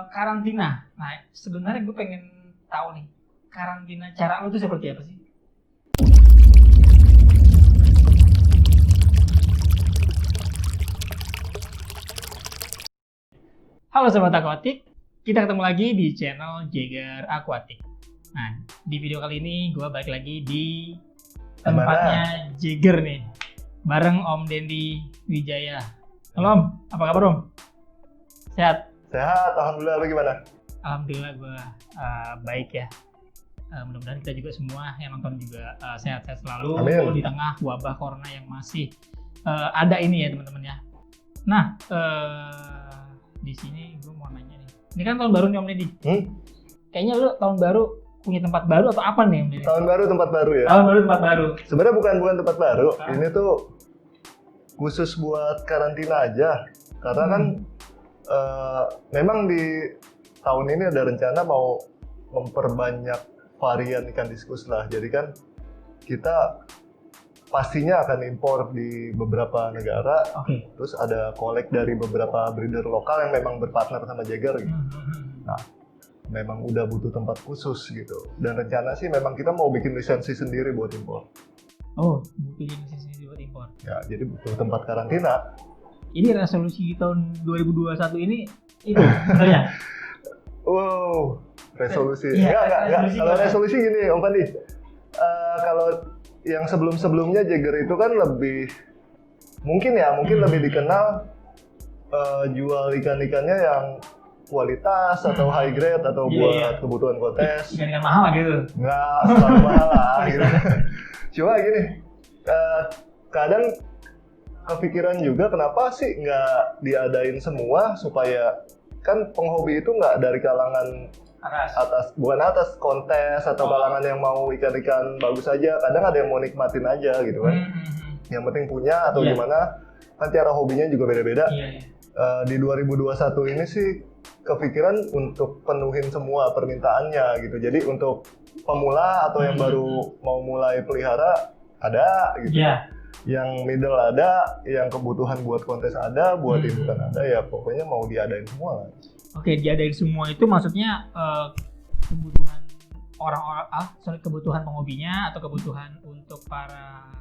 karantina. Nah, sebenarnya gue pengen tahu nih, karantina cara lu tuh seperti apa sih? Halo Sobat Aquatic, kita ketemu lagi di channel Jager Aquatic. Nah, di video kali ini gue balik lagi di tempatnya Jager nih, bareng Om Dendi Wijaya. Halo Om, apa kabar Om? Sehat? Sehat, alhamdulillah. Lu gimana? Alhamdulillah gue baik ya. Mudah-mudahan kita juga semua yang nonton juga sehat-sehat selalu. Amin. Di tengah wabah corona yang masih ada ini ya teman-teman ya. Nah, di sini gue mau nanya nih. Ini kan tahun baru nih Om Dendi. Kayaknya lu tahun baru punya tempat baru atau apa nih Om Dendi? Tahun baru tempat baru ya? Tahun baru tempat baru. Sebenarnya bukan tempat baru. Ini tuh khusus buat karantina aja. Karena kan memang di tahun ini ada rencana mau memperbanyak varian ikan diskus lah. Jadi kan kita pastinya akan impor di beberapa negara. Terus ada kolek dari beberapa breeder lokal yang memang berpartner sama Jager gitu. Nah, memang udah butuh tempat khusus gitu. Dan rencana sih memang kita mau bikin lisensi sendiri buat impor. Oh, bikin lisensi sendiri buat impor. Ya, jadi butuh tempat karantina. Ini resolusi tahun 2021 ini itu sebenarnya. Wow, resolusi. Iya, Enggak. Kalau resolusi gini, Om Pandi. Kalau yang sebelum-sebelumnya Jager itu kan lebih mungkin lebih dikenal jual ikan-ikannya yang kualitas atau high grade atau buat kebutuhan kontes. Ikan-ikan mahal gitu. Nggak selalu mahal lah gitu. Cuma gini, kadang kepikiran juga kenapa sih nggak diadain semua supaya kan penghobi itu nggak dari kalangan atas kontes atau kalangan yang mau ikan-ikan bagus aja. Kadang ada yang mau nikmatin aja gitu kan. Yang penting punya atau gimana, kan cara hobinya juga beda-beda. Di 2021 ini sih kepikiran untuk penuhin semua permintaannya gitu. Jadi untuk pemula atau yang baru mau mulai pelihara ada gitu. Yang middle ada, yang kebutuhan buat kontes ada, buat indukan ada, ya pokoknya mau diadain semua lah. Oke, diadain semua itu maksudnya kebutuhan orang-orang, kebutuhan penghobinya atau kebutuhan untuk para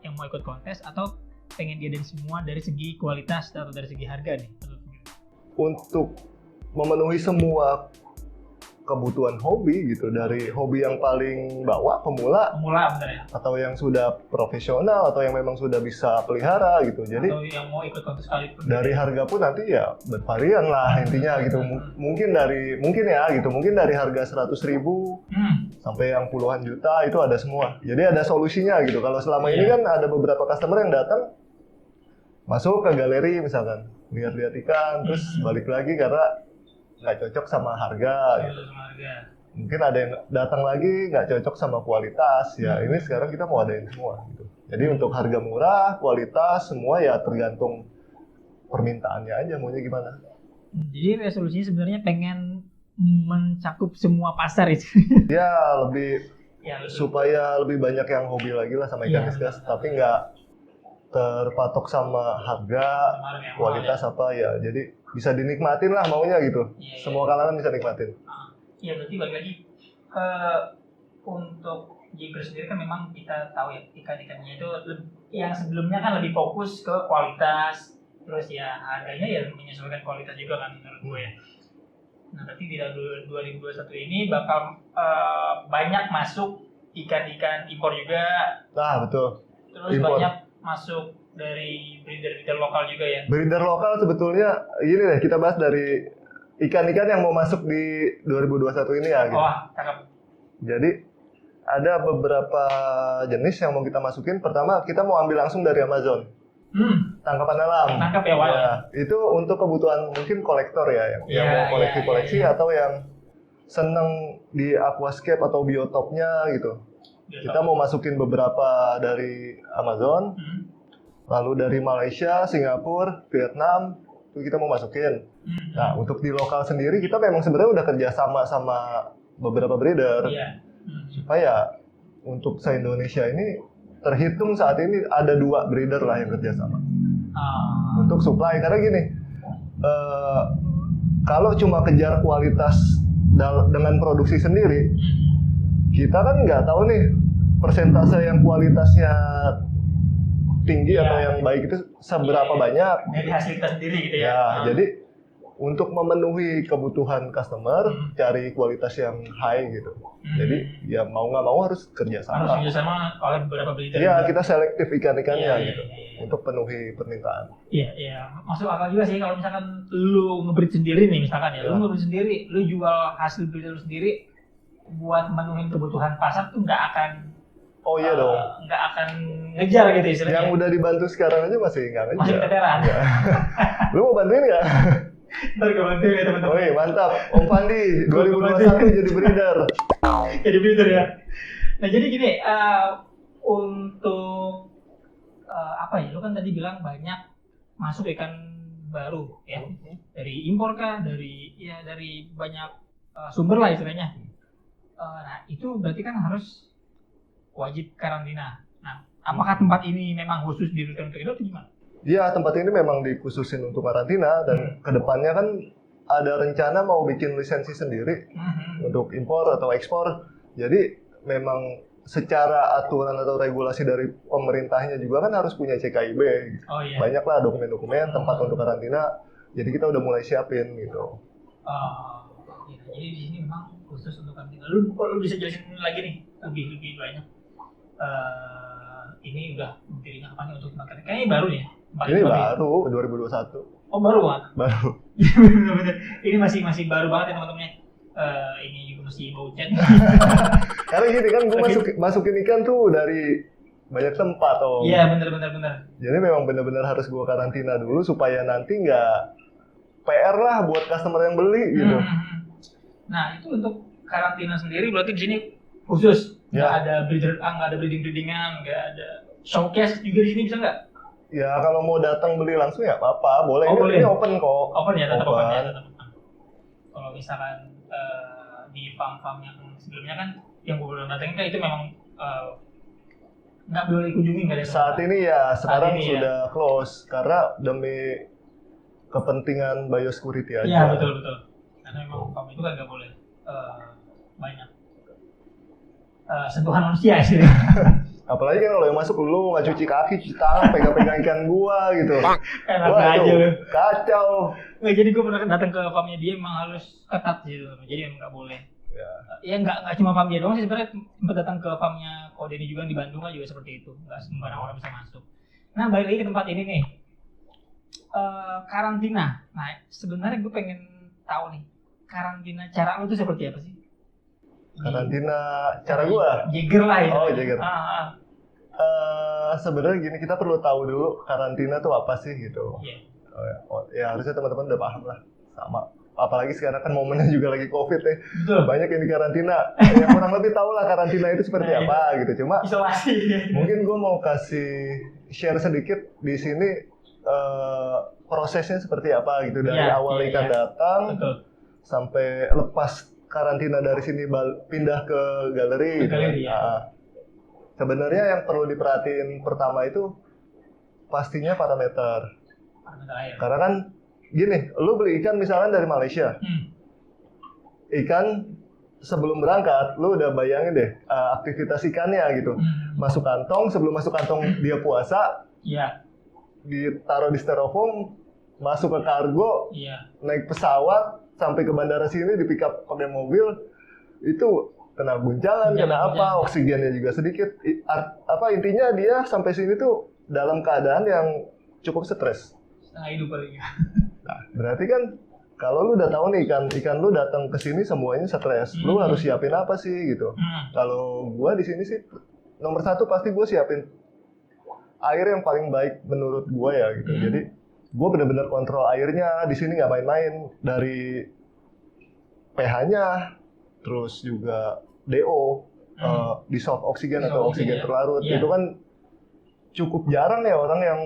yang mau ikut kontes, atau pengen diadain semua dari segi kualitas atau dari segi harga nih? Untuk memenuhi semua kebutuhan hobi gitu, dari hobi yang paling bawah pemula bener ya? Atau yang sudah profesional atau yang memang sudah bisa pelihara gitu. Jadi atau yang mau ikut kontes sekalipun. Dari harga pun nanti ya bervarian lah intinya gitu. Mungkin dari harga 100.000 sampai yang puluhan juta itu ada semua. Jadi ada solusinya gitu. Kalau selama ini kan ada beberapa customer yang datang masuk ke galeri misalkan, lihat-lihat ikan terus balik lagi karena nggak cocok sama harga gitu. Mungkin ada yang datang lagi nggak cocok sama kualitas ya. Ini sekarang kita mau adain semua gitu. Jadi untuk harga murah, kualitas semua ya tergantung permintaannya aja maunya gimana. Jadi resolusinya sebenarnya pengen mencakup semua pasar itu. Ya lebih supaya lebih banyak yang hobi lagi lah sama ikan diskus, tapi nggak terpatok sama harga, kualitas apa ya. Jadi bisa dinikmatin lah maunya gitu. Semua kalangan bisa nikmatin. Iya, berarti balik lagi untuk Jager sendiri kan memang kita tahu ya ikan-ikannya itu yang sebelumnya kan lebih fokus ke kualitas, terus ya harganya ya menyesuaikan kualitas juga kan menurut gue ya. Nah, berarti di tahun 2021 ini bakal banyak masuk ikan-ikan impor juga. Nah, betul. Terus impor. Banyak masuk dari breeder lokal juga ya. Breeder lokal sebetulnya gini deh, kita bahas dari ikan-ikan yang mau masuk di 2021 ini ya gitu. Cakep. Jadi ada beberapa jenis yang mau kita masukin. Pertama, kita mau ambil langsung dari Amazon. Tangkapan alam. Tangkap ya, Wak. Ya, itu untuk kebutuhan mungkin kolektor ya, yang mau koleksi-koleksi atau yang seneng di aquascape atau biotopnya gitu. Kita mau masukin beberapa dari Amazon, lalu dari Malaysia, Singapura, Vietnam, itu kita mau masukin. Nah, untuk di lokal sendiri kita memang sebenarnya udah kerja sama beberapa breeder. Supaya untuk se-Indonesia ini terhitung saat ini ada 2 breeder lah yang kerja sama. Untuk supply, karena gini, kalau cuma kejar kualitas dengan produksi sendiri, kita kan nggak tahu nih persentase yang kualitasnya tinggi atau yang baik itu seberapa banyak dari hasil kita sendiri gitu ya. ya. Jadi untuk memenuhi kebutuhan customer, cari kualitas yang high gitu. Jadi ya mau nggak mau harus kerja sama. Harus kerjasama oleh beberapa breeder. Iya, kita selektif ikan-ikannya Iya, gitu untuk penuhi permintaan. Iya, iya. Masuk akal juga sih kalau misalkan lu nge-breed sendiri nih misalkan ya. Lu nge-breed sendiri, lu jual hasil breeder lu sendiri buat menuhin kebutuhan pasar tuh nggak akan Oh iya dong. Nggak akan ngejar gitu istilahnya. Yang udah dibantu sekarang aja masih nggak ngejar. Masih keteteran. Lu mau bantuin nggak? Ntar gue bantuin ya teman-teman. Oke, mantap. Om Pandi 2021 jadi breeder. Jadi breeder ya. Nah jadi gini, untuk apa ya? Lu kan tadi bilang banyak masuk ikan baru ya, dari impor kah, dari banyak sumber lah istilahnya. Nah itu berarti kan harus wajib karantina. Nah, apakah tempat ini memang khusus diberikan untuk itu atau gimana? Iya, tempat ini memang dikhususin untuk karantina dan kedepannya kan ada rencana mau bikin lisensi sendiri untuk impor atau ekspor. Jadi memang secara aturan atau regulasi dari pemerintahnya juga kan harus punya CKIB. Oh, iya. Banyaklah dokumen-dokumen tempat untuk karantina. Jadi kita udah mulai siapin gitu. Ya, jadi di sini memang khusus untuk karantina. Lu bisa jelasin lagi nih lebih banyak. Ini udah dirinya kapan untuk tempat karantina? Kayaknya baru ya. Ini baru 2021. Oh baru banget. Baru. Bener-bener. Ini masih baru banget ya teman-temannya. Ini juga masih bau cat. Karena gini kan gue masukin ikan tuh dari banyak tempat Om. Iya benar. Jadi memang benar-benar harus gue karantina dulu supaya nanti nggak PR lah buat customer yang beli gitu. Nah itu untuk karantina sendiri berarti di sini khusus. Nggak ada breeding-breedingan, nggak ada showcase juga di sini bisa nggak? Ya kalau mau datang beli langsung ya apa-apa, boleh. Boleh. Ini open kok. Open ya, tetap open ya. Kalau misalkan di farm-farm yang sebelumnya kan yang gue belum datengin kan itu memang nggak boleh dikunjungi nggak ada. Saat ini ya sekarang ini sudah close karena demi kepentingan biosecurity aja. Iya betul. Karena memang farm itu kan nggak boleh banyak sentuhan manusia sih. Apalagi kan kalau yang masuk lu nggak cuci kaki, cuci tangan, pegang-pegang ikan gua gitu. Enak Wah, aja lu. Kacau. Nggak, jadi gue pernah datang ke farmnya dia emang harus ketat gitu. Jadi emang nggak boleh. Ya nggak cuma farm dia doang sih sebenarnya, sempat datang ke farmnya Kodeni juga di Bandung lah juga seperti itu. Nggak sembarang orang bisa masuk. Nah balik lagi ke tempat ini nih. Karantina. Nah sebenarnya gue pengen tahu nih, karantina cara lu tuh seperti apa sih? Karantina cara gua? Jager lah ya. Oh, Jager. Sebenarnya gini, kita perlu tahu dulu karantina tuh apa sih gitu. Ya harusnya teman-teman udah paham lah sama. Apalagi sekarang kan momennya juga lagi COVID ya. Betul. Banyak yang di karantina. Yang kurang lebih tahu lah karantina itu seperti apa gitu. Cuma isolasi. Mungkin gue mau kasih share sedikit di sini prosesnya seperti apa gitu dari awal ikan datang sampai lepas karantina dari sini pindah ke galeri. Sebenarnya yang perlu diperhatiin pertama itu pastinya parameter air. Karena kan gini, lu beli ikan misalnya dari Malaysia. Ikan sebelum berangkat, lu udah bayangin deh aktivitas ikannya gitu. Masuk kantong, sebelum masuk kantong dia puasa. Ditaruh di styrofoam, masuk ke kargo, naik pesawat sampai ke bandara sini di pick up pakai mobil, itu kena guncangan, kena apa, oksigennya juga sedikit. Intinya dia sampai sini tuh dalam keadaan yang cukup stres. Setengah hidup paling. Nah, berarti kan kalau lu udah tahu nih ikan lu datang ke sini semuanya stres, lu harus siapin apa sih gitu. Kalau gua di sini sih nomor satu pasti gua siapin air yang paling baik menurut gua ya gitu. Jadi gue benar-benar kontrol airnya di sini, nggak main-main, dari pH-nya, terus juga DO, dissolved oksigen atau oksigen terlarut. Itu kan cukup jarang ya orang yang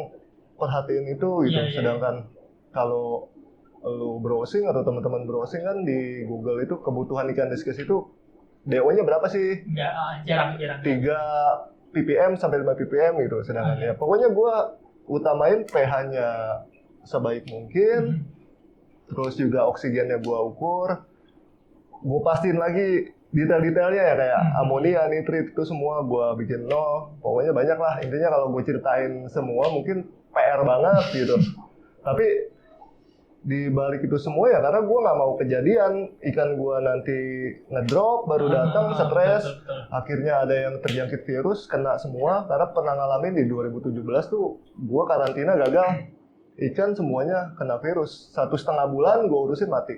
perhatiin itu gitu. Sedangkan kalau lu browsing atau teman-teman browsing kan di Google itu kebutuhan ikan diskus itu DO-nya berapa sih? Jarang. 3 ppm sampai 5 ppm gitu. Sedangkan ya pokoknya gue utamain pH-nya sebaik mungkin, terus juga oksigennya gue ukur, gue pastiin lagi detail-detailnya ya kayak amonia, nitrit itu semua gue bikin nol. Pokoknya banyak lah, intinya kalau gue ceritain semua mungkin PR banget gitu. Tapi di balik itu semua ya karena gue nggak mau kejadian ikan gue nanti ngedrop baru datang stres, akhirnya ada yang terjangkit virus kena semua. Karena pernah ngalamin di 2017 tuh gue karantina gagal, ikan semuanya kena virus, 1,5 bulan gue urusin mati.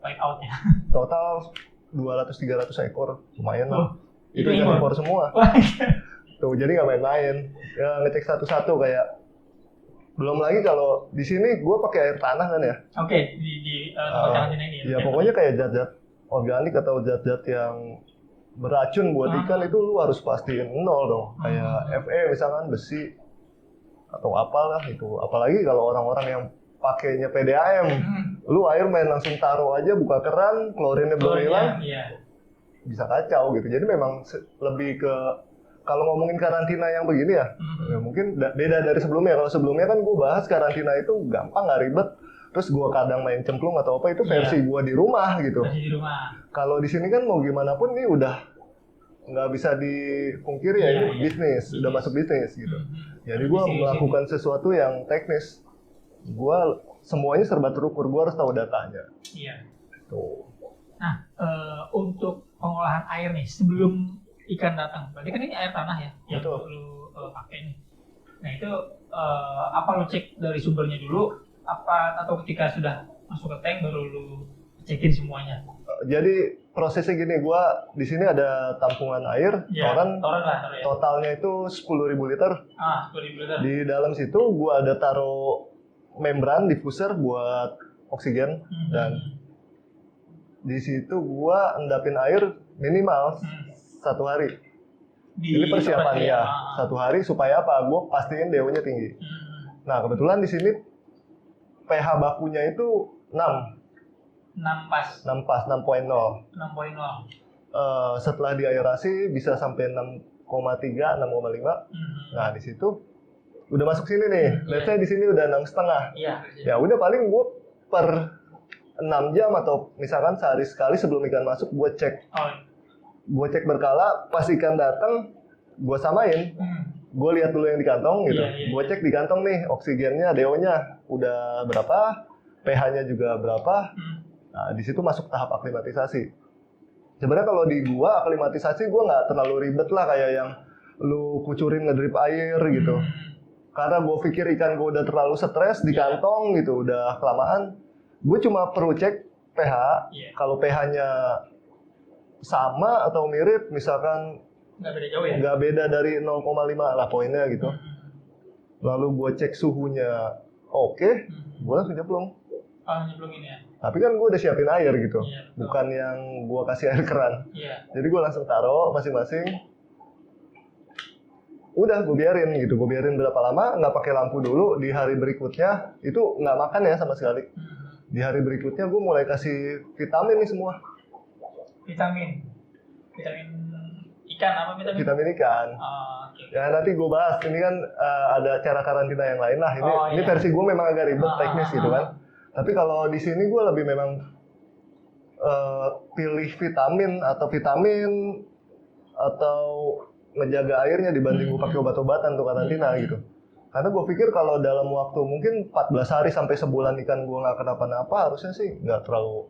Wipe out ya. Total 200-300 ekor, lumayan lah. Itu ikan impor semua. Tuh jadi nggak main-main, ya ngecek satu-satu kayak. Belum lagi kalau di sini gue pakai air tanah kan ya. Oke, di tempat karantina ini. Ya pokoknya kayak zat-zat organik atau zat-zat yang beracun buat ikan itu lu harus pastiin nol dong. Kayak Fe misalkan, besi atau apalah itu. Apalagi kalau orang-orang yang pakainya PDAM, lu air main langsung taruh aja, buka keran, klorinnya belum hilang, bisa kacau gitu. Jadi memang lebih ke kalau ngomongin karantina yang begini ya, ya mungkin beda dari sebelumnya. Kalau sebelumnya kan gue bahas karantina itu gampang, nggak ribet. Terus gue kadang main cemplung atau apa, itu versi gue di rumah gitu. Versi di rumah. Kalau di sini kan mau gimana pun ini udah nggak bisa dipungkiri ya, ini bisnis, udah masuk bisnis gitu. Jadi gue melakukan sesuatu yang teknis. Gue semuanya serba terukur, gue harus tahu datanya. Iya. Tuh. Nah, untuk pengolahan air nih sebelum ikan datang, berarti kan ini air tanah ya yang lu pakai nih. Nah itu apa lu cek dari sumbernya dulu, apa atau ketika sudah masuk ke tank baru lu cekin semuanya? Jadi prosesnya gini, gua di sini ada tampungan air, toran lah, totalnya itu 10.000 liter. 10.000 liter. Di dalam situ gua ada taruh membran diffuser buat oksigen dan di situ gua endapin air minimal 1 hari. Ini persiapan ya, 1 hari supaya apa? Gue pastiin DO-nya tinggi. Nah kebetulan di sini pH bakunya itu 6. 6 pas, 6.0. Setelah diaerasi bisa sampai 6,3, 6,5. Nah di situ udah masuk sini nih. Let's say di sini udah 6,5. Ya udah paling gue per 6 jam atau misalkan sehari sekali sebelum ikan masuk gue cek. Gue cek berkala, pas ikan datang, gue samain. Gue lihat dulu yang di kantong gitu. Gue cek di kantong nih, oksigennya, DO-nya udah berapa, pH-nya juga berapa. Nah, di situ masuk tahap aklimatisasi. Sebenarnya kalau di gua aklimatisasi gue nggak terlalu ribet lah kayak yang lu kucurin ngedrip air gitu. Karena gue pikir ikan gue udah terlalu stres di kantong gitu, udah kelamaan. Gue cuma perlu cek pH. Kalau pH-nya sama atau mirip, misalkan nggak beda jauh ya? Nggak beda dari 0,5 lah poinnya gitu. Lalu gue cek suhunya oke, gue langsung nyemplung. Nyemplungin ya? Tapi kan gue udah siapin air gitu, bukan yang gue kasih air keran. Jadi gue langsung taruh masing-masing. Udah gue biarin gitu, gue biarin berapa lama, nggak pakai lampu dulu. Di hari berikutnya itu nggak makan ya sama sekali. Di hari berikutnya gue mulai kasih vitamin nih semua. Vitamin ikan apa vitamin? Vitamin ikan. Ya nanti gue bahas. Ini kan ada cara karantina yang lain lah. Ini versi gue memang agak ribet teknis gitu kan. Tapi kalau di sini gue lebih memang pilih vitamin atau ngejaga airnya dibanding gue pakai obat-obatan untuk karantina gitu. Karena gue pikir kalau dalam waktu mungkin 14 hari sampai sebulan ikan gue nggak kenapa-napa, harusnya sih nggak terlalu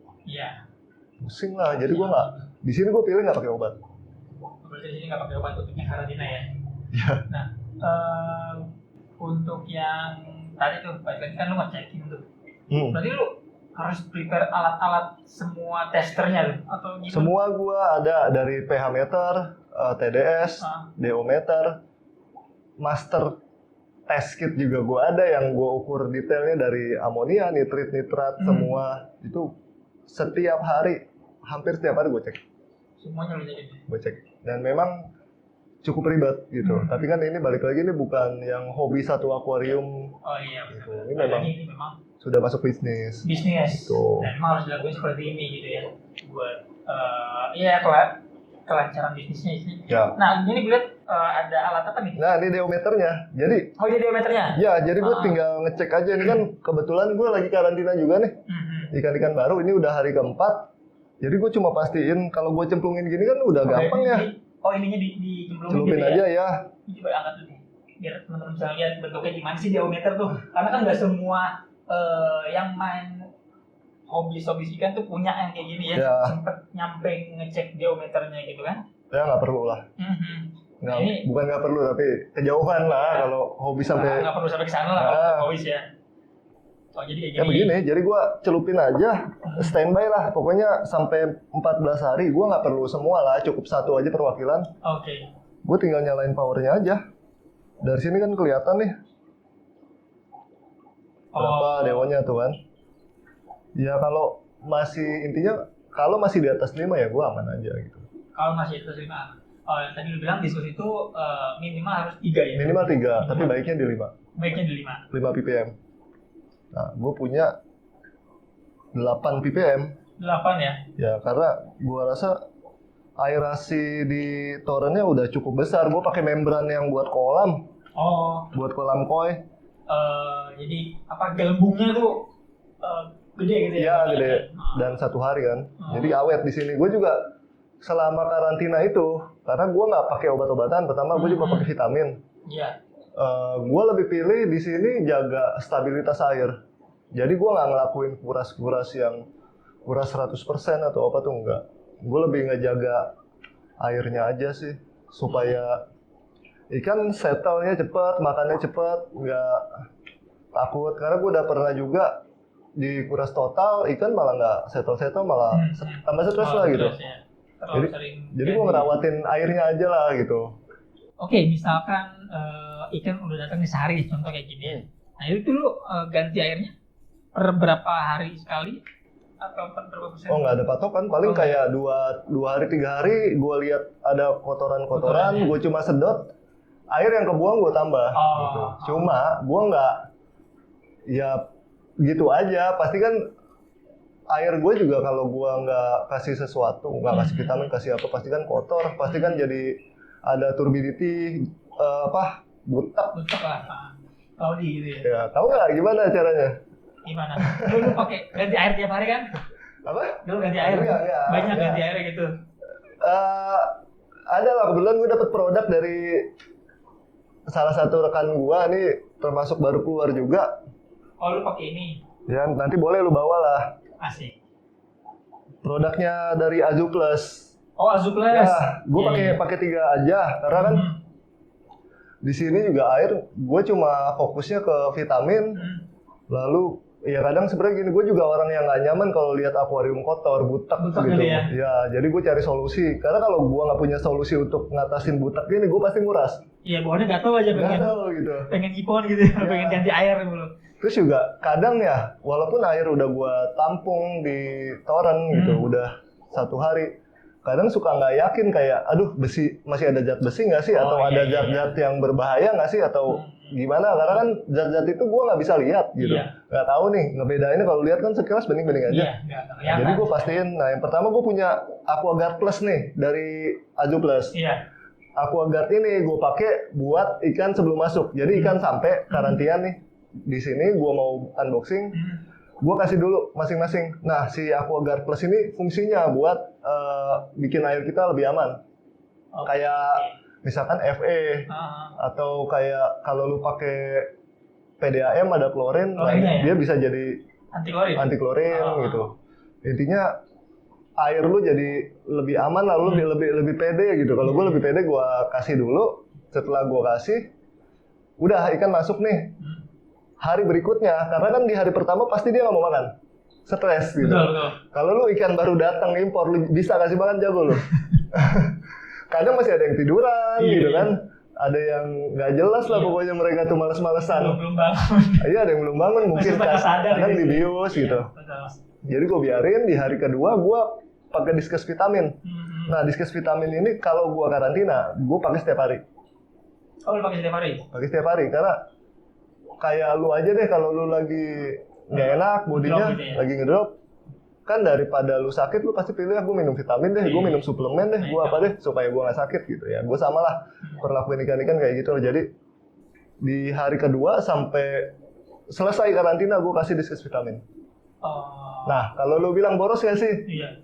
pusing lah. Jadi gue nggak, di sini gue pilih nggak pakai obat. Berarti di sini nggak pakai obat untuk yang karantina ya? Nah, untuk yang tadi tuh, kan lu ngecekin tuh. Berarti lu harus prepare alat-alat semua testernya lu atau gimana? Semua gue ada dari pH meter, TDS, DO meter, master test kit juga gue ada yang gue ukur detailnya dari amonia, nitrit, nitrat, semua itu setiap hari, hampir setiap hari gue cek. Semuanya lu cekin? Gue cek. Dan memang cukup ribet gitu. Tapi kan ini balik lagi ini bukan yang hobi satu akuarium. Gitu. Ini memang sudah masuk bisnis. Gitu. Dan memang harus dilakukan seperti ini gitu ya. Buat kelancaran bisnisnya ini. Nah, ini gue lihat ada alat apa nih? Nah, ini deometernya. Jadi ini deometernya? Ya, jadi gue tinggal ngecek aja. Ini kan kebetulan gue lagi karantina juga nih. ikan-ikan baru. Ini udah hari keempat. Jadi gue cuma pastiin kalau gue cemplungin gini kan udah gampang ya. Ininya dicemplungin Celupin gitu aja ya? ya. Ini coba angkat dulu nih. Biar teman-teman bisa lihat bentuknya gimana sih diometer tuh. Karena kan nggak semua yang main hobi ikan tuh punya yang kayak gini ya. Ya. Sempet nyampe ngecek diometernya gitu kan. Ya nggak perlu lah. Nah, ini Bukan nggak perlu tapi kejauhan lah kalau hobi sampai. nggak perlu sampai ke sana lah kalau hobis ya. Oh, jadi kayak Ya begini, jadi gue celupin aja, standby lah. Pokoknya sampai 14 hari, gue nggak perlu semua lah, cukup satu aja perwakilan. Oke. Gue tinggal nyalain powernya aja. Dari sini kan kelihatan nih berapa dewonya tuh kan. Ya kalau intinya kalau masih di atas 5 ya gue aman aja gitu. Kalau masih itu 5. Oh, yang tadi lu bilang diskus itu minimal harus 3 ya? Minimal 3, tapi baiknya di 5. Baiknya di 5 ppm. Nah, gue punya 8 ppm. 8 ya? Ya, karena gue rasa aerasi di torennya udah cukup besar. Gue pakai membran yang buat kolam. Oh. Buat kolam koi. Jadi apa gelembungnya tuh gede gitu ya? Iya, gede. Dan 1 hari kan. Jadi awet di sini. Gue juga selama karantina itu, karena gue nggak pakai obat-obatan. Pertama, gue cuma pakai vitamin. Iya. Gue lebih pilih di sini jaga stabilitas air. Jadi gue nggak ngelakuin kuras-kuras yang kuras 100% atau apa tuh enggak. Gue lebih ngejaga airnya aja sih supaya ikan settle-nya cepat, makannya cepat, nggak takut. Karena gue udah pernah juga di kuras total ikan malah nggak settle malah tambah stres lah gitu. Ya. Jadi gue ngerawatin airnya aja lah gitu. Oke, misalkan ikan udah datang nih sehari, contoh kayak gini ya. Nah itu lu ganti airnya per berapa hari sekali atau per berapa persen? Oh nggak ada patokan, paling kayak dua hari 3 hari gue lihat ada kotoran-kotoran, gue cuma sedot, air yang kebuang gue tambah. Gitu. Cuma gue nggak, ya gitu aja, pasti kan air gue juga kalau gue nggak kasih sesuatu, nggak kasih vitamin, kasih apa, pasti kan kotor, pasti kan jadi ada turbidity, butak lah, tahu gitu ya. Ya, tahu nggak gimana caranya? Gimana? Lu pakai ganti air tiap hari kan? Apa? Lu ganti air? Enggak, banyak ganti air gitu? Ada lah, kebetulan gue dapet produk dari salah satu rekan gue nih, termasuk baru keluar juga. Oh, lu pakai ini? Ya, nanti boleh lu bawa lah. Asik. Produknya dari Azuplus. Oh, Azuplus. Ya, gue pakai 3 aja, karena kan di sini juga air, gue cuma fokusnya ke vitamin. Lalu ya kadang sebenarnya gini, gue juga orang yang nggak nyaman kalau lihat akuarium kotor, butak gitu. Ya, jadi gue cari solusi. Karena kalau gue nggak punya solusi untuk ngatasin butak ini, gue pasti nguras. Iya, bawahnya gatel aja gitu. Pengen ipon gitu, ya. Pengen ganti air dulu. Terus juga kadang ya, walaupun air udah gue tampung di toren gitu, udah 1 hari, kadang suka nggak yakin kayak, aduh masih ada zat besi nggak sih, atau ada zat-zat yang berbahaya nggak sih, atau gimana? Karena kan zat-zat itu gue nggak bisa lihat gitu, nggak tahu nih ngebedainnya. Kalau lihat kan sekilas bening-bening aja. Jadi gue pastiin. Nah, yang pertama gue punya AquaGuard Plus nih dari Azuplus. AquaGuard ini gue pakai buat ikan sebelum masuk. Jadi ikan sampai karantina nih di sini, gue mau unboxing, gue kasih dulu masing-masing. Nah, si AquaGuard Plus ini fungsinya buat bikin air kita lebih aman. Kayak misalkan FE atau kayak kalau lu pakai PDAM ada klorin, nah, dia bisa jadi anti klorin gitu. Intinya air lu jadi lebih aman lah, lu lebih pede gitu. Kalau gue lebih pede, gue kasih dulu. Setelah gue kasih, udah ikan masuk nih. Hari berikutnya, karena kan di hari pertama pasti dia nggak mau makan, stres gitu. Kalau lu ikan baru datang impor, lu bisa kasih makan jago lu. Kadang masih ada yang tiduran gitu kan, ada yang nggak jelas lah pokoknya, mereka tuh males-malesan. Belum bangun. Iya, ada yang belum bangun, mungkin kadang dibius gitu. Jadi gue biarin, di hari kedua gue pakai diskus vitamin. Nah, diskus vitamin ini kalau gue karantina, gue pakai setiap hari. Oh, lu pakai setiap hari? Pakai setiap hari, karena kayak lu aja deh, kalau lu lagi nggak enak bodinya, gitu ya? Lagi ngedrop, kan daripada lu sakit, lu pasti pilih gue minum vitamin deh, gue minum suplemen deh, gue apa deh supaya gue nggak sakit gitu ya. Gue sama lah perlakuin ikan-ikan kayak gitu. Jadi di hari kedua sampai selesai karantina, gue kasih diskus vitamin. Nah, kalau lu bilang boros nggak sih? Iya.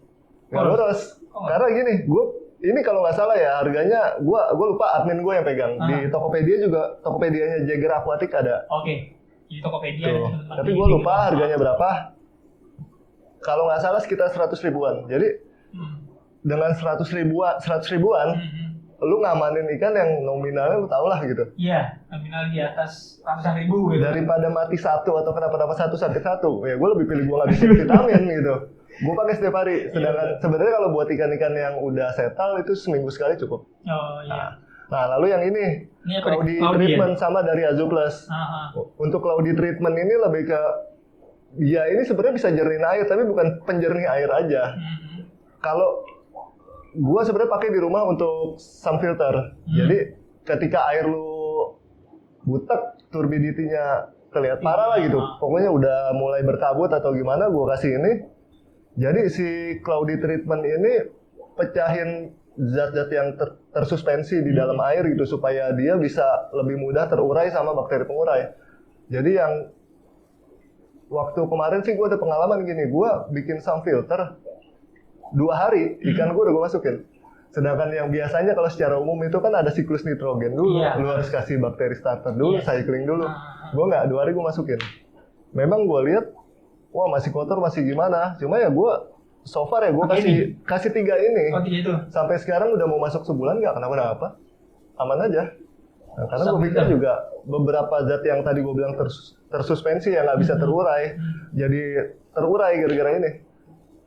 Nggak boros. Karena gini, ini kalau nggak salah ya harganya, gue lupa admin gue yang pegang. Di Tokopedia juga, Tokopedianya Jaeger Aquatic ada. Oke. Di Tokopedia. Tuh. Tapi gue lupa harganya berapa. Kalau nggak salah sekitar 100 ribuan. Jadi dengan 100 ribuan, lu ngamanin ikan yang nominalnya lu tau lah gitu. Iya, nominal di atas ratusan ribu gitu. Daripada mati satu atau kenapa satu sakit satu, ya gue lebih pilih gue ngabisin vitamin gitu. Gue pakai setiap hari. Sedangkan sebenarnya kalau buat ikan-ikan yang udah settle itu seminggu sekali cukup. Oh iya. Nah lalu yang ini Cloudy treatment ya? Sama dari Azuplus. Untuk Cloudy treatment ini lebih ke, ya ini sebenarnya bisa jernih air tapi bukan penjernih air aja. Kalau gua sebenarnya pakai di rumah untuk sun filter. Jadi ketika air lu butek, turbidity-nya kelihatan parah lah gitu. Pokoknya udah mulai berkabut atau gimana, gua kasih ini. Jadi si Cloudy treatment ini pecahin zat-zat yang tersuspensi di dalam air gitu supaya dia bisa lebih mudah terurai sama bakteri pengurai. Jadi yang waktu kemarin sih gua ada pengalaman gini, gua bikin sun filter 2 hari, ikan gue udah gue masukin. Sedangkan yang biasanya kalau secara umum itu kan ada siklus nitrogen dulu, lu harus kasih bakteri starter dulu, cycling dulu. Gue nggak, 2 hari gue masukin. Memang gue lihat, wah masih kotor, masih gimana. Cuma ya gue, so far ya gue kasih 3 ini. Sampai sekarang udah mau masuk sebulan nggak kenapa-napa. Aman aja. Nah, karena gue pikir juga beberapa zat yang tadi gue bilang tersuspensi yang nggak bisa terurai, jadi terurai gara-gara ini.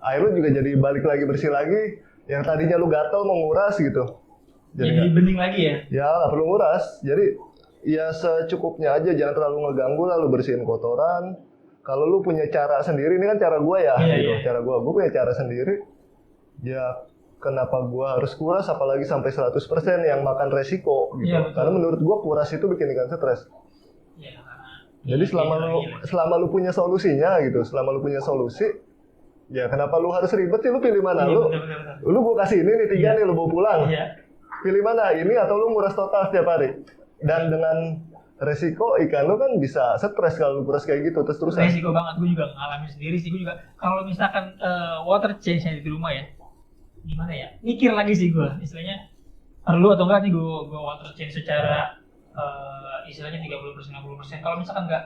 Air lu juga jadi balik lagi bersih lagi, yang tadinya lu gatel mau nguras gitu. Jadi bening lagi ya? Ya nggak perlu nguras, jadi ya secukupnya aja, jangan terlalu ngeganggu lah, lu bersihin kotoran. Kalau lu punya cara sendiri, ini kan cara gua ya, gitu. Cara gua punya cara sendiri. Ya kenapa gua harus kuras, apalagi sampai 100% yang makan resiko gitu. Karena menurut gua kuras itu bikin ikan stres. Jadi selama lu punya solusinya gitu, selama lu punya solusi, ya kenapa lu harus ribet sih? Lu pilih mana? Lu gua kasih ini nih 3 nih, lu bawa pulang. Pilih mana? Ini atau lu nguras total setiap hari? Dan dengan resiko ikan lu kan bisa stres kalau lu kuras kayak gitu terus-terusan. Resiko banget, gue juga ngalamin sendiri sih. Gue juga kalau misalkan water change di rumah ya, gimana ya? Mikir lagi sih gue, istilahnya perlu atau enggak nih gue water change secara istilahnya 30% 60%. Kalau misalkan nggak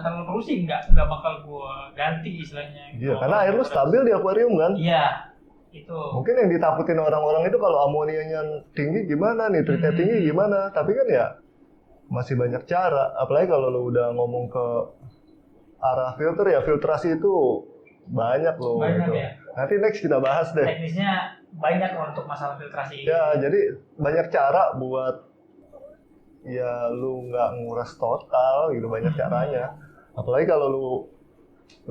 terlalu perlu sih nggak bakal gue ganti istilahnya. Iya, karena air lu stabil di akuarium kan? Iya, itu. Mungkin yang ditakutin orang-orang itu kalau amonianya tinggi gimana, nitritnya tinggi gimana, tapi kan ya masih banyak cara. Apalagi kalau lu udah ngomong ke arah filter ya, filtrasi itu banyak loh. Banyak gitu. Ya. Nanti next kita bahas deh. Teknisnya banyak untuk masalah filtrasi. Ya, jadi banyak cara buat ya lu nggak nguras total gitu, banyak caranya. Apalagi kalau lu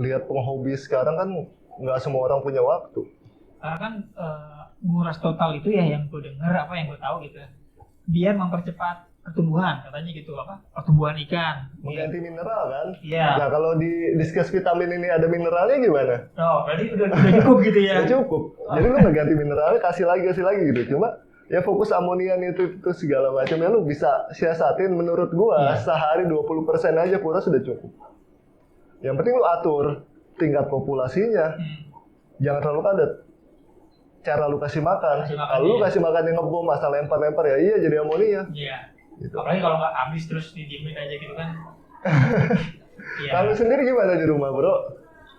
lihat penghobi sekarang kan nggak semua orang punya waktu. Karena kan nguras total itu ya yang gue dengar, apa yang gue tahu gitu, biar mempercepat pertumbuhan katanya gitu, apa pertumbuhan ikan. Mengganti mineral kan? Iya. Nah kalau di discuss vitamin ini ada mineralnya gimana? Oh, berarti udah cukup gitu ya? Udah cukup. Jadi lu ngeganti mineralnya kasih lagi gitu. Cuma ya fokus amonian itu segala macam ya lu bisa siasatin. Menurut gua sehari 20% aja kuras sudah cukup. Yang penting lu atur tingkat populasinya. Jangan terlalu padat. Cara lu kasih makan. Kalau lu kasih makan yang ngebom asal lempar-lempar ya iya jadi amonia. Iya. Gitu. Apalagi kalau nggak habis terus didiemin aja gitu kan. Kalau sendiri gimana di rumah, Bro?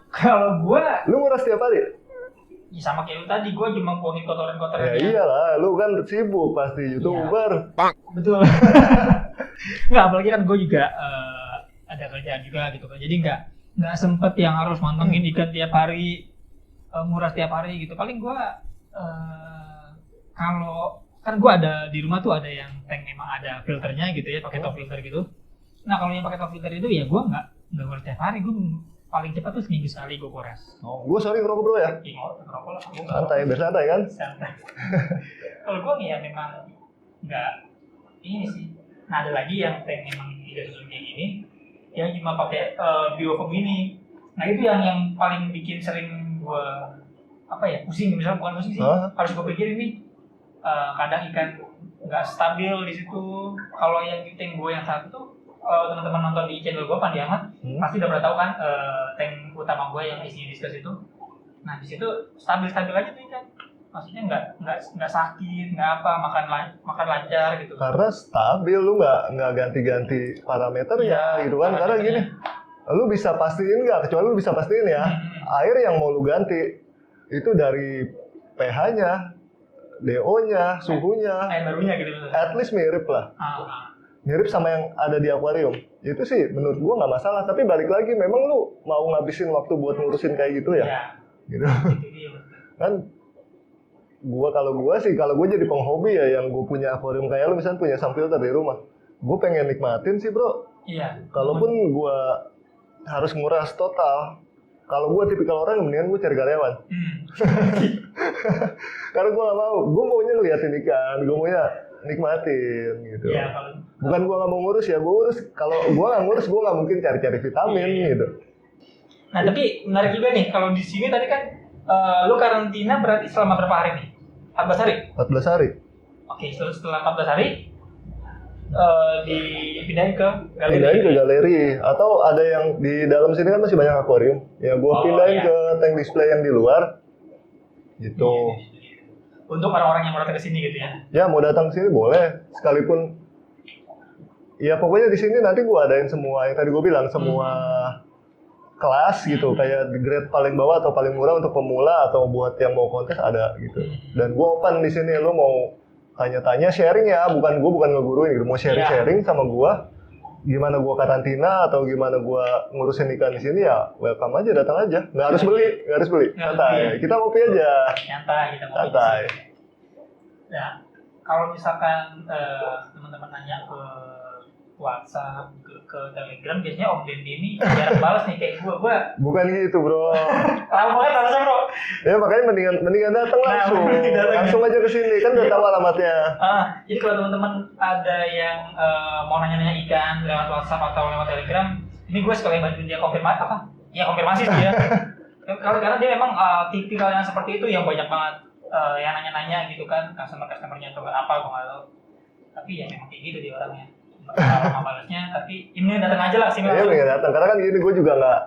Kalau gua lu nguras tiap hari? Ya sama kayak lu tadi, gue cuma buangin kotoran-kotoran. Ya iyalah, lu kan sibuk pasti YouTuber. Ya. Betul. Nggak, apalagi kan gue juga ada kerjaan juga gitu kan. Jadi nggak sempet yang harus mantengin ikan tiap hari, nguras tiap hari gitu. Paling gue kalau kan gue ada di rumah tuh ada yang tank memang ada filternya gitu ya, pakai top filter gitu. Nah kalau yang pakai top filter itu ya gue nggak nguras tiap hari, gue paling cepat tuh seminggu sekali gue kuras. Oh, gue sorry ngerokok bro ya? Iya, ngerokok lah. Santai, biar santai kan? Santai. Kalau gue nih ya memang nggak ini sih. Nah ada lagi yang tank memang tidak sesuai kayak gini, yang cuma pakai biofoam ini. Nah itu yang paling bikin sering gue pusing, misalnya bukan pusing sih, harus gue pikir ini kadang ikan nggak stabil di situ. Kalau yang di tank gue yang satu tuh teman-teman nonton di channel gue Pandi Ahmad pasti udah pernah tahu kan tank utama gue yang isinya diskus itu. Nah di situ stabil-stabil aja tuh ikan. Maksudnya nggak sakit, nggak apa, makan lancar gitu. Karena stabil, lu nggak ganti-ganti parameternya gitu kan. Karena gini, lu bisa pastiin nggak, kecuali lu bisa pastiin ya, air yang mau lu ganti itu dari pH-nya, DO-nya, suhunya, Air barunya gitu. at least mirip lah. Mirip sama yang ada di akuarium. Itu sih menurut gua nggak masalah, tapi balik lagi memang lu mau ngabisin waktu buat ngurusin kayak gitu ya? Iya. Gitu. Itu dia. Kan kalau gua jadi penghobi ya, yang gua punya akuarium kayak lu misalnya punya sun filter di rumah, gua pengen nikmatin sih bro. Iya. Kalaupun gua harus nguras total, kalau gua tipikal orang mendingan gua cari karyawan. Karena gua nggak mau, gua maunya ngeliatin ikan, gua maunya nikmatin gitu. Iya, Bukan gua nggak mau ngurus ya, gua urus. Kalau gua nggak ngurus, gua nggak mungkin cari-cari vitamin gitu. Nah tapi menarik juga nih, kalau di sini tadi kan lu karantina berarti selama berapa hari nih? 14 hari? 14 hari. Oke, setelah 14 hari dipindahin ke galeri. Pindahin ke galeri, atau ada yang di dalam sini kan masih banyak akuarium. Ya gua pindahin ke tank display yang di luar. Gitu. Untuk orang-orang yang mau datang ke sini gitu ya? Ya mau datang ke sini boleh, sekalipun. Ya pokoknya di sini nanti gua adain semua yang tadi gua bilang, semua kelas gitu, kayak di grade paling bawah atau paling murah untuk pemula atau buat yang mau kontes ada gitu. Dan gua open di sini, lu mau tanya-tanya, sharing ya, bukan ngeguruin gitu, mau sharing sama gua gimana gua karantina atau gimana gua ngurusin ikan di sini ya welcome aja, datang aja, nggak harus beli, santai, kita ngopi aja, santai. Ya kalau misalkan teman-teman nanya ke WhatsApp, ke Telegram, biasanya Om Dendi ini jarang balas nih kayak gua. Bukan gitu bro. Lama banget balasnya bro. Ya makanya mendingan datang langsung. Langsung aja ke sini, kan udah tahu alamatnya. Jadi kalau teman-teman ada yang mau nanya-nanya ikan lewat WhatsApp atau lewat Telegram, ini gue sekalian bantuin dia konfirmasi apa? Ya konfirmasi sih ya. Karena dia memang tipikal yang seperti itu, yang banyak banget yang nanya-nanya gitu kan, customer-customernya atau apa gue nggak tahu. Tapi ya memang kayak gitu dia orangnya. Lama balasnya, tapi ini datang aja lah sini. Iya mendingan datang, karena kan gini gue juga nggak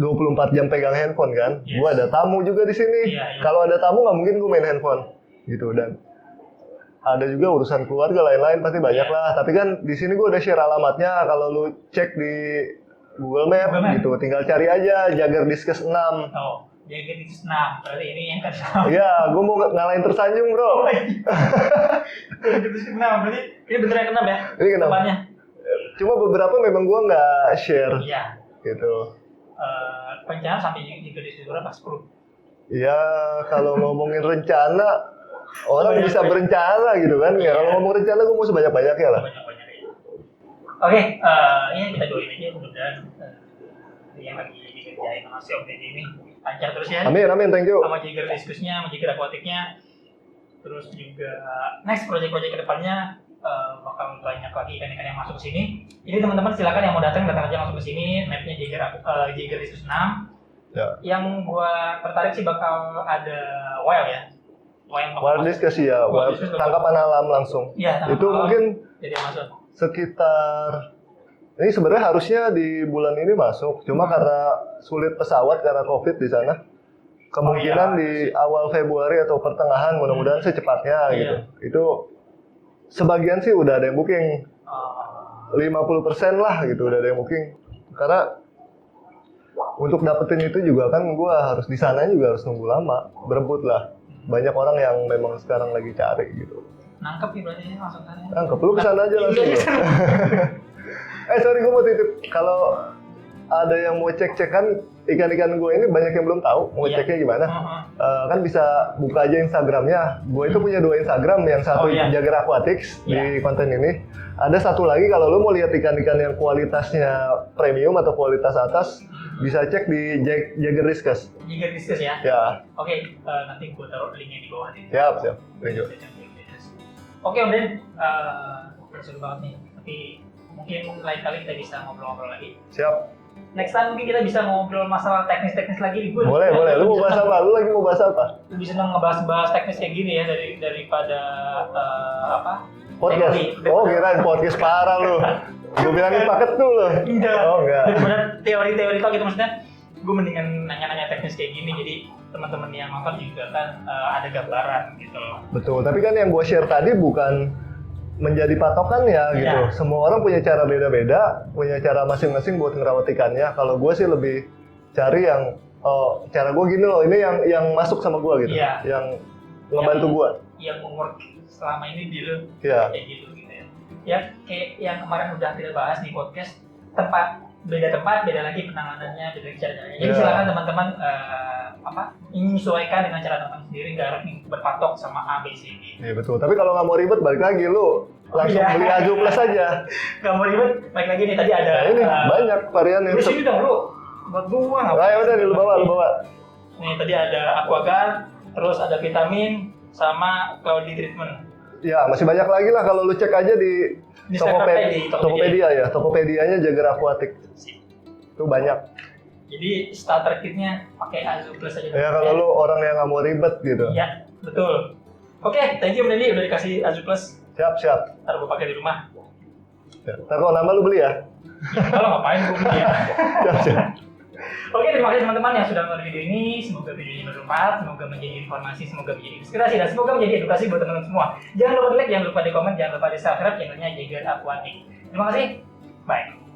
24 jam pegang handphone kan. Yes. Gue ada tamu juga di sini. Iya. Kalau ada tamu nggak mungkin gue main handphone gitu, dan ada juga urusan keluarga lain-lain pasti banyak lah. Tapi kan di sini gue udah share alamatnya, kalau lu cek di Google Map gitu, tinggal cari aja Jager Diskus 6. Oh, Jager Diskus 6, berarti ini yang ke-6. Iya, gue mau ngalahin tersanjung bro. Jager Diskus 6, berarti ini beneran ke-6 ya? Ini ke-6. Cuma beberapa memang gue nggak share. Iya. Gitu. Rencana sampai Jager Diskus berapa? 10? Iya, kalau ngomongin rencana, orang bisa berencana gitu kan. Ya, kalau ngomong rencana gue mau sebanyak-banyaknya lah. Oke, ini kita doain aja mudah-mudahan yang lagi dikerjain sama si Om Deddy ini lancar terus ya. Amin, thank you. Sama Jager Diskusnya, sama Jager Aquaticnya. Terus juga next project-project kedepannya bakal banyak lagi ikan-ikan yang masuk ke sini. Jadi teman-teman silakan yang mau datang aja masuk ke sini. Mapnya Jager Diskus 6. Ya. Yang gua tertarik sih bakal ada wild ya. Wild diskus ya, tangkapan alam langsung. Ya, itu alam. Mungkin jadi masuk sekitar ini sebenarnya harusnya di bulan ini masuk, cuma karena sulit pesawat karena COVID di sana. Kemungkinan di awal Februari atau pertengahan, mudah-mudahan secepatnya gitu. Itu sebagian sih udah ada yang booking. 50% lah gitu udah ada yang booking. Karena untuk dapetin itu juga kan gua harus di sana juga harus nunggu lama, berebut lah. Banyak orang yang memang sekarang lagi cari gitu. Nangkep nih berarti langsung sana. Nangkep, lu kesana aja langsung. Sorry gue mau titip, kalau ada yang mau cek-cek kan ikan-ikan gue ini banyak yang belum tahu mau ceknya gimana. Kan bisa buka aja Instagramnya. Gue itu punya 2 Instagram, yang satu Jager Aquatics di konten ini. Ada satu lagi kalau lu mau lihat ikan-ikan yang kualitasnya premium atau kualitas atas, bisa cek di Jager Diskus. Jager Diskus ya? Ya. Oke, nanti gue taruh linknya di bawah nih. Siap. Thank you. Oke, Om Den, seru banget nih. Tapi mungkin lain kali kita bisa ngobrol-ngobrol lagi. Siap. Next time mungkin kita bisa ngobrol masalah teknis-teknis lagi. Boleh. Lu mau bahas apa? Lu lagi mau bahas apa? Lebih senang ngebahas teknis kayak gini ya daripada podcast. Oh, kirain podcast parah lu. Gue bilangin paket tuh lu. Enggak. Oh, enggak. Daripada teori-teori gitu maksudnya. gue mendingan nanya-nanya teknis kayak gini, jadi teman-teman yang nonton juga kan ada gambaran gitu loh. Betul, tapi kan yang gue share tadi bukan menjadi patokan ya gitu. Iya. Semua orang punya cara beda-beda, punya cara masing-masing buat ngerawat ikannya. Kalau gue sih lebih cari yang cara gue gini loh, ini yang masuk sama gue gitu, Iya. yang ngebantu gue. Yang umur selama ini di lu Iya. kayak gitu ya. Ya kayak yang kemarin udah kita bahas di podcast, beda tempat, beda lagi penanganannya, beda lagi caranya. Jadi Iya. silakan teman-teman menyesuaikan dengan cara teman sendiri, nggak harus berpatok sama A, B, C, D. Iya betul. Tapi kalau nggak mau ribet, balik lagi lu langsung Iya. beli Azu Plus aja. Gak mau ribet, baik lagi nih tadi ada. Nah, ini banyak variannya. Lu sini dong lu, buat gua nggak? Nah, ya udah nih lu bawa. Nih tadi ada Aquaguard, terus ada vitamin, sama Cloudy treatment. Ya masih banyak lagi lah kalau lu cek aja di Tokopedia ya. Tokopedianya Jager Aquatic. Itu banyak. Jadi starter kitnya pakai Azu Plus aja. Ya kalau lu orang yang nggak mau ribet gitu. Iya, betul. Oke, thank you Mendy udah dikasih Azu Plus. Siap. Ntar gue pakai di rumah. Ya. Ntar kalau nambah lu beli ya. Ya, kalau ngapain gue beli ya. Siap. Oke, terima kasih teman-teman yang sudah menonton video ini. Semoga video ini bermanfaat, semoga menjadi informasi, semoga menjadi inspirasi, dan semoga menjadi edukasi buat teman-teman semua. Jangan lupa di like, jangan lupa di komen, jangan lupa di subscribe channelnya Jager Aquatic. Terima kasih. Bye.